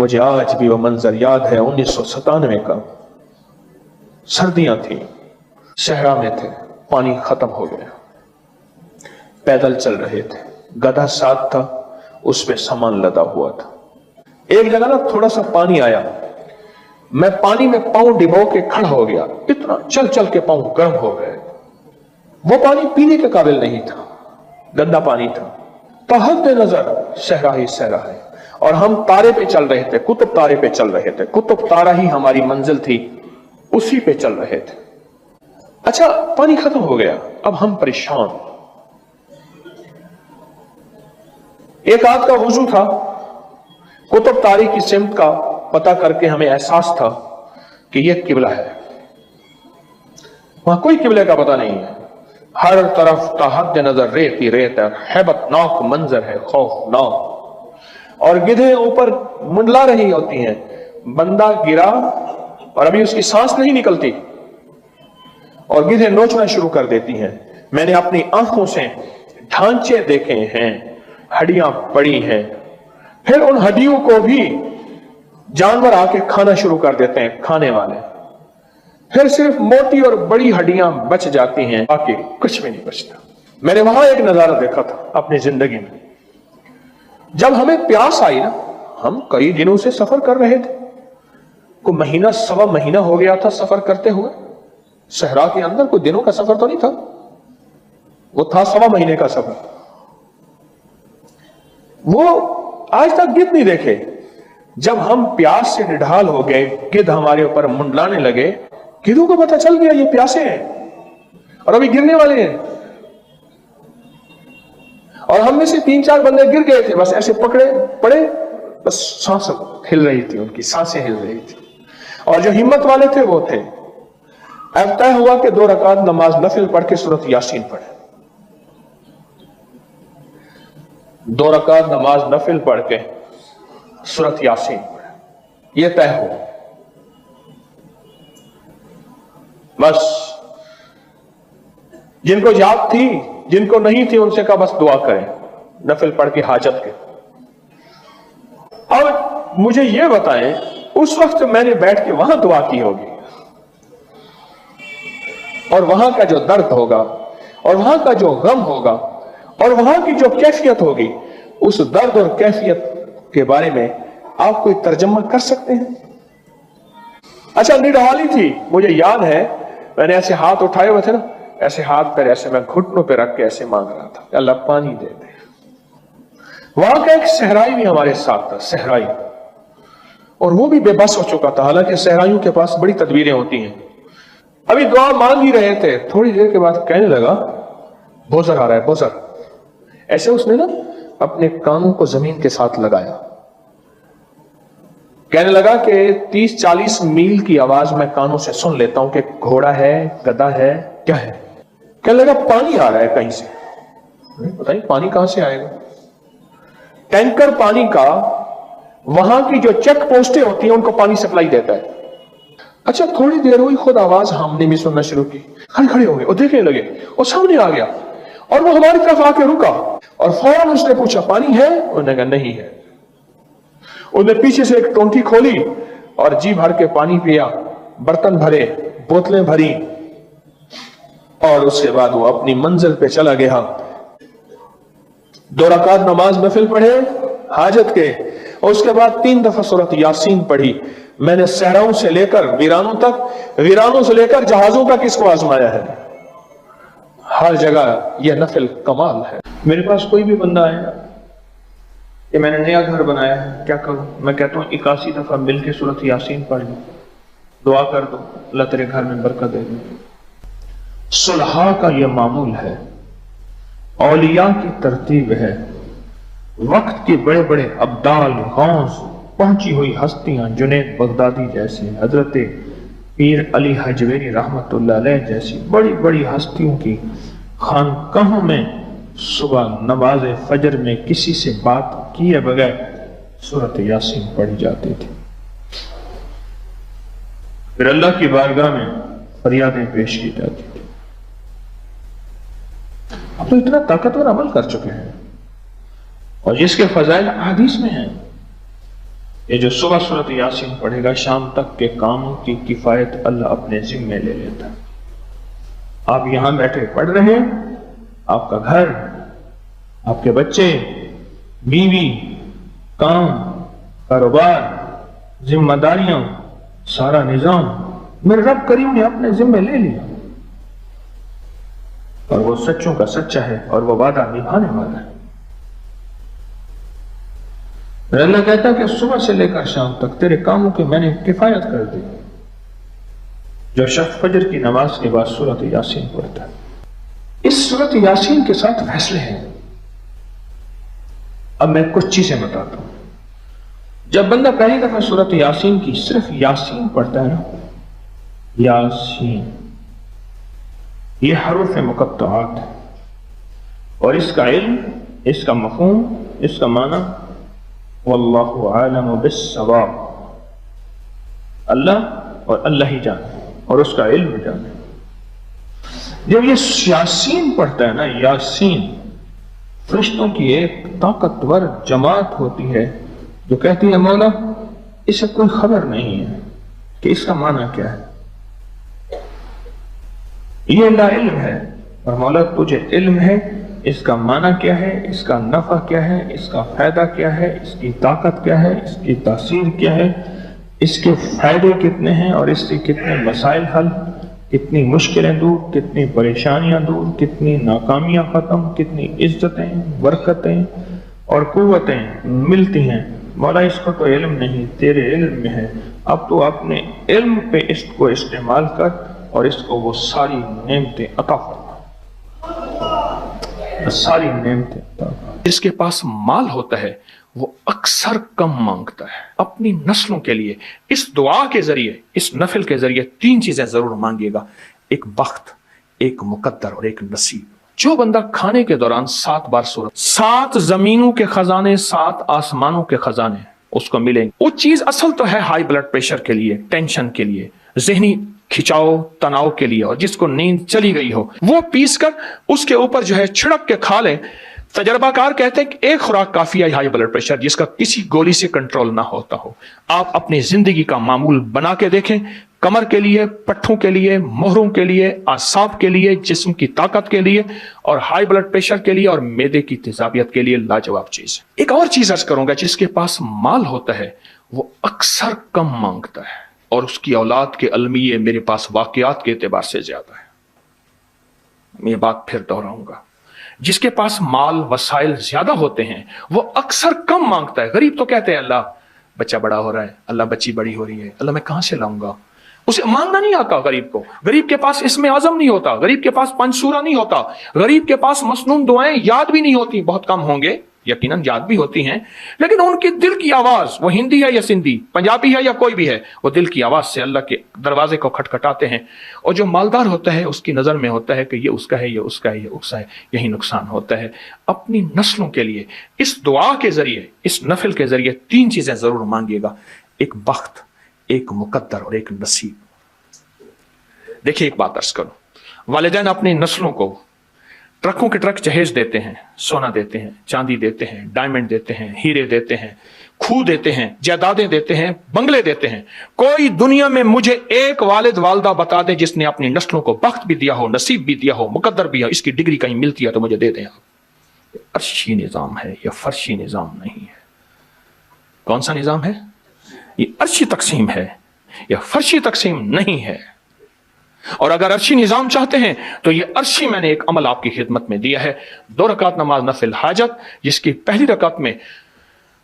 مجھے آج بھی وہ منظر یاد ہے 1997 کا. سردیاں تھیں، صحرا میں تھے، پانی ختم ہو گیا، پیدل چل رہے تھے، گدھا ساتھ تھا، اس پہ سامان لدا ہوا تھا. ایک جگہ نا تھوڑا سا پانی آیا، میں پانی میں پاؤں ڈبو کے کھڑا ہو گیا، اتنا چل چل کے پاؤں گرم ہو گئے. وہ پانی پینے کے قابل نہیں تھا، گندا پانی تھا. تحت نظر صحرا ہی صحرا ہے، اور ہم تارے پہ چل رہے تھے، قطب تارے پہ چل رہے تھے، قطب تارا ہی ہماری منزل تھی، اسی پہ چل رہے تھے. اچھا پانی ختم ہو گیا، اب ہم پریشان. ایک آدھ کا وضو تھا، قطب تارے کی سمت کا پتہ کر کے ہمیں احساس تھا کہ یہ قبلہ ہے. وہاں کوئی قبلے کا پتہ نہیں ہے، ہر طرف تحت نظر ریت ہی ریت ہے، ہیبت ناک منظر ہے، خوفناک. اور گدھے اوپر منڈلا رہی ہوتی ہیں. بندہ گرا اور ابھی اس کی سانس نہیں نکلتی اور گدھے نوچنا شروع کر دیتی ہیں. میں نے اپنی آنکھوں سے ڈھانچے دیکھے ہیں، ہڈیاں پڑی ہیں. پھر ان ہڈیوں کو بھی جانور آ کے کھانا شروع کر دیتے ہیں، کھانے والے. پھر صرف موٹی اور بڑی ہڈیاں بچ جاتی ہیں، باقی کچھ بھی نہیں بچتا. میں نے وہاں ایک نظارہ دیکھا تھا اپنی زندگی میں. جب ہمیں پیاس آئی نا، ہم کئی دنوں سے سفر کر رہے تھے، کوئی مہینہ سوا مہینہ ہو گیا تھا سفر کرتے ہوئے. صحرا کے اندر کوئی دنوں کا سفر تو نہیں تھا، وہ تھا سوا مہینے کا سفر. وہ آج تک گدھ نہیں دیکھے. جب ہم پیاس سے نڈھال ہو گئے، گدھ ہمارے اوپر منڈلانے لگے، گدھوں کو پتہ چل گیا یہ پیاسے ہیں اور ابھی گرنے والے ہیں. اور ہم میں سے 3-4 بندے گر گئے تھے، بس ایسے پکڑے پڑے، بس سانس ہل رہی تھی، ان کی سانسیں ہل رہی تھی. اور جو ہمت والے تھے وہ تھے. اب طے ہوا کہ 2 رکعت نماز نفل پڑھ کے سورۃ یاسین پڑھے. 2 رکعت نماز نفل پڑھ کے سورۃ یاسین پڑھے. یہ طے ہوا. بس جن کو یاد تھی، جن کو نہیں تھی، ان سے کہا بس دعا کریں نفل پڑھ کے حاجت کے. اور مجھے یہ بتائیں اس وقت میں نے بیٹھ کے وہاں دعا کی ہوگی، اور وہاں کا جو درد ہوگا، اور وہاں کا جو غم ہوگا، اور وہاں کی جو کیفیت ہوگی، اس درد اور کیفیت کے بارے میں آپ کوئی ترجمہ کر سکتے ہیں؟ اچھا نڈھالی تھی، مجھے یاد ہے میں نے ایسے ہاتھ اٹھائے ہوئے تھے نا، ایسے ہاتھ پر ایسے میں گھٹنوں پہ رکھ کے ایسے مانگ رہا تھا کہ اللہ پانی دے دے. وہاں کا ایک صحرائی بھی ہمارے ساتھ تھا، صحرائی، اور وہ بھی بے بس ہو چکا تھا. حالانکہ صحرائیوں کے پاس بڑی تدبیریں ہوتی ہیں. ابھی دعا مانگ ہی رہے تھے، تھوڑی دیر کے بعد کہنے لگا بوزر آ رہا ہے، بوزر. ایسے اس نے نا اپنے کانوں کو زمین کے ساتھ لگایا. کہنے لگا کہ 30-40 میل کی آواز میں کانوں سے سن لیتا ہوں کہ گھوڑا ہے، گدھا ہے، کیا ہے. کہنے لگا پانی آ رہا ہے کہیں سے. بتائیے پانی کہاں سے آئے گا؟ ٹینکر پانی کا وہاں کی جو چیک پوسٹیں ہوتی ہیں ان کو پانی سپلائی دیتا ہے. اچھا تھوڑی دیر ہوئی، خود آواز ہم نے بھی سننا شروع کی. کھڑے ہو گئے اور دیکھنے لگے، اور سامنے آ گیا اور وہ ہماری طرف آ کے رکا اور فوراً اس نے پوچھا پانی ہے؟ انہوں نے کہا نہیں ہے. انہوں نے پیچھے سے ایک ٹونٹی کھولی اور جی بھر کے پانی پیا، برتن بھرے، بوتلیں بھری، اور اس کے بعد وہ اپنی منزل پہ چلا گیا. 2 رکعت نماز نفل پڑھے حاجت کے، اور اس کے بعد 3 دفعہ سورۃ یاسین پڑھی. میں نے صحراؤں سے لے کر ویرانوں تک، ویرانوں سے لے کر جہازوں تک اس کو آزمایا ہے. ہر جگہ یہ نفل کمال ہے. میرے پاس کوئی بھی بندہ آیا کہ میں نے نیا گھر بنایا ہے، کیا کروں؟ میں کہتا ہوں 81 دفعہ مل کے سورۃ یاسین پڑھ لو، دعا کر دو، اللہ تیرے گھر میں برکت دے دے. صلحاء کا یہ معمول ہے، اولیاء کی ترتیب ہے. وقت کے بڑے بڑے ابدال، غوث، پہنچی ہوئی ہستیاں، جنید بغدادی جیسے، حضرت پیر علی حجویری رحمت اللہ علیہ جیسی بڑی بڑی ہستیوں کی خانقاہوں میں صبح نماز فجر میں کسی سے بات کیے بغیر سورۃ یاسین پڑھی جاتی تھی. پھر اللہ کی بارگاہ میں فریادیں پیش کی جاتی تھی. اب تو اتنا طاقتور عمل کر چکے ہیں، اور جس کے فضائل حدیث میں ہیں. یہ جو صبح سورۃ یاسین پڑھے گا شام تک کے کاموں کی کفایت اللہ اپنے ذمے لے لیتا ہے۔ آپ یہاں بیٹھے پڑھ رہے ہیں، آپ کا گھر، آپ کے بچے، بیوی، کام، کاروبار، ذمہ داریاں، سارا نظام میرے رب کریم نے اپنے ذمے لے لیا، اور وہ سچوں کا سچا ہے اور وہ وعدہ نبھانے والا ہے۔ اللہ کہتا ہے کہ صبح سے لے کر شام تک تیرے کاموں کی میں نے کفایت کر دی۔ جو شخص فجر کی نماز کے بعد سورۃ یاسین پڑھتا ہے، اس سورۃ یاسین کے ساتھ فیصلے ہیں۔ اب میں کچھ چیزیں بتاتا ہوں۔ جب بندہ پہلی دفعہ سورۃ یاسین کی صرف یاسین پڑھتا ہے نا، یاسین، یہ حروف مقطعات ہے، اور اس کا علم، اس کا مفہوم، اس کا معنی واللہ عالم بالصواب، اللہ اور اللہ ہی جانے، اور اس کا علم جانے۔ جب یہ یاسین پڑھتا ہے نا، یاسین، فرشتوں کی ایک طاقتور جماعت ہوتی ہے جو کہتی ہے مولا اسے کوئی خبر نہیں ہے کہ اس کا معنی کیا ہے، یہ لا علم ہے، اور مولا تجھے علم ہے اس کا معنی کیا ہے، اس کا نفع کیا ہے، اس کا فائدہ کیا ہے، اس کی طاقت کیا ہے، اس کی تاثیر کیا ہے، اس کے فائدے کتنے ہیں، اور اس سے کتنے مسائل حل، کتنی مشکلیں دور، کتنی پریشانیاں دور، کتنی ناکامیاں ختم، کتنی عزتیں، برکتیں اور قوتیں ملتی ہیں۔ مولا اس کو تو علم نہیں، تیرے علم میں ہے، اب تو اپنے علم پہ اس کو استعمال کر اور اس کو وہ ساری نعمتیں عطا فرما، ساری نعمتیں عطا فرما۔ جس کے پاس مال ہوتا ہے وہ اکثر کم مانگتا ہے، اپنی نسلوں کے لیے اس دعا کے ذریعے، اس نفل کے ذریعے 3 چیزیں ضرور مانگے گا، ایک بخت، ایک مقدر اور ایک نصیب۔ جو بندہ کھانے کے دوران 7 بار سورت، 7 زمینوں کے خزانے، 7 آسمانوں کے خزانے اس کو ملیں گے۔ وہ چیز اصل تو ہے ہائی بلڈ پریشر کے لیے، ٹینشن کے لیے، ذہنی کھچاؤ تناؤ کے لیے، اور جس کو نیند چلی گئی ہو وہ پیس کر اس کے اوپر جو ہے چھڑک کے کھا لیں۔ تجربہ کار کہتے ہیں کہ ایک خوراک کافی ہے ہائی بلڈ پریشر جس کا کسی گولی سے کنٹرول نہ ہوتا ہو۔ آپ اپنی زندگی کا معمول بنا کے دیکھیں، کمر کے لیے، پٹھوں کے لیے، مہروں کے لیے، اعصاب کے لیے، جسم کی طاقت کے لیے، اور ہائی بلڈ پریشر کے لیے اور معدے کی تیزابیت کے لیے لاجواب چیز ہے۔ ایک اور چیز عرض کروں گا، جس کے پاس مال ہوتا ہے وہ اکثر کم مانگتا ہے، اور اس کی اولاد کے المیے میرے پاس واقعات کے اعتبار سے زیادہ ہے۔ میں یہ بات پھر دہراؤں گا، جس کے پاس مال وسائل زیادہ ہوتے ہیں وہ اکثر کم مانگتا ہے۔ غریب تو کہتے ہیں اللہ بچہ بڑا ہو رہا ہے، اللہ بچی بڑی ہو رہی ہے، اللہ میں کہاں سے لاؤں گا؟ اسے مانگنا نہیں آتا غریب کو۔ غریب کے پاس اسم اعظم نہیں ہوتا، غریب کے پاس پنسورہ نہیں ہوتا، غریب کے پاس مسنون دعائیں یاد بھی نہیں ہوتی، بہت کم ہوں گے، یقیناً یاد بھی ہوتی ہیں، لیکن ان کی دل کی آواز، وہ ہندی ہے یا سندھی، پنجابی ہے یا کوئی بھی ہے، وہ دل کی آواز سے اللہ کے دروازے کو کھٹکھٹاتے ہیں۔ اور جو مالدار ہوتا ہے اس کی نظر میں ہوتا ہے کہ یہ اس کا ہے، یہ اس کا ہے، یہ اس کا ہے، یہی نقصان ہوتا ہے۔ اپنی نسلوں کے لیے اس دعا کے ذریعے، اس نفل کے ذریعے 3 چیزیں ضرور مانگیے گا، ایک بخت، ایک مقدر اور ایک نصیب۔ دیکھیے ایک بات عرض کروں، والدین اپنی نسلوں کو ٹرکوں کے ٹرک جہیز دیتے ہیں، سونا دیتے ہیں، چاندی دیتے ہیں، ڈائمنڈ دیتے ہیں، ہیرے دیتے ہیں، کھو دیتے ہیں، جائیدادیں دیتے ہیں، بنگلے دیتے ہیں۔ کوئی دنیا میں مجھے ایک والد والدہ بتا دے جس نے اپنی نسلوں کو بخت بھی دیا ہو، نصیب بھی دیا ہو، مقدر بھی ہو، اس کی ڈگری کہیں ملتی ہے تو مجھے دے دیں آپ۔ یہ عرشی نظام ہے، یہ فرشی نظام نہیں ہے۔ کون سا نظام ہے؟ یہ عرشی تقسیم ہے، یہ فرشی تقسیم نہیں ہے۔ اور اگر عرشی نظام چاہتے ہیں تو یہ عرشی میں نے ایک عمل آپ کی خدمت میں دیا ہے۔ 2 رکعت نماز نفل حاجت، جس کی پہلی رکعت میں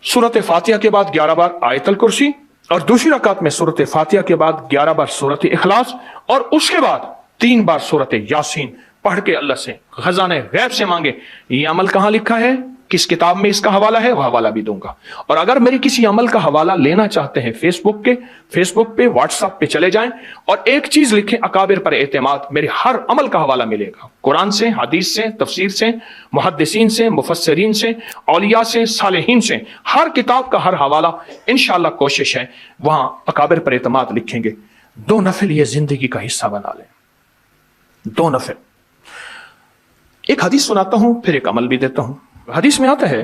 سورۃ فاتحہ کے بعد 11 بار آیت الکرسی، اور دوسری رکعت میں سورۃ فاتحہ کے بعد 11 بار سورۃ اخلاص، اور اس کے بعد 3 بار سورۃ یاسین پڑھ کے اللہ سے خزانہ غیب سے مانگے۔ یہ عمل کہاں لکھا ہے، کس کتاب میں اس کا حوالہ ہے، وہ حوالہ بھی دوں گا۔ اور اگر میری کسی عمل کا حوالہ لینا چاہتے ہیں فیس بک پہ واٹس ایپ پہ چلے جائیں اور ایک چیز لکھیں، اکابر پر اعتماد، میرے ہر عمل کا حوالہ ملے گا، قرآن سے، حدیث سے، تفسیر سے، محدثین سے، مفسرین سے، اولیاء سے، صالحین سے، ہر کتاب کا ہر حوالہ انشاءاللہ کوشش ہے وہاں اکابر پر اعتماد لکھیں گے۔ 2 نفل یہ زندگی کا حصہ بنا لیں، 2 نفل۔ ایک حدیث سناتا ہوں پھر ایک عمل بھی دیتا ہوں۔ حدیث میں آتا ہے،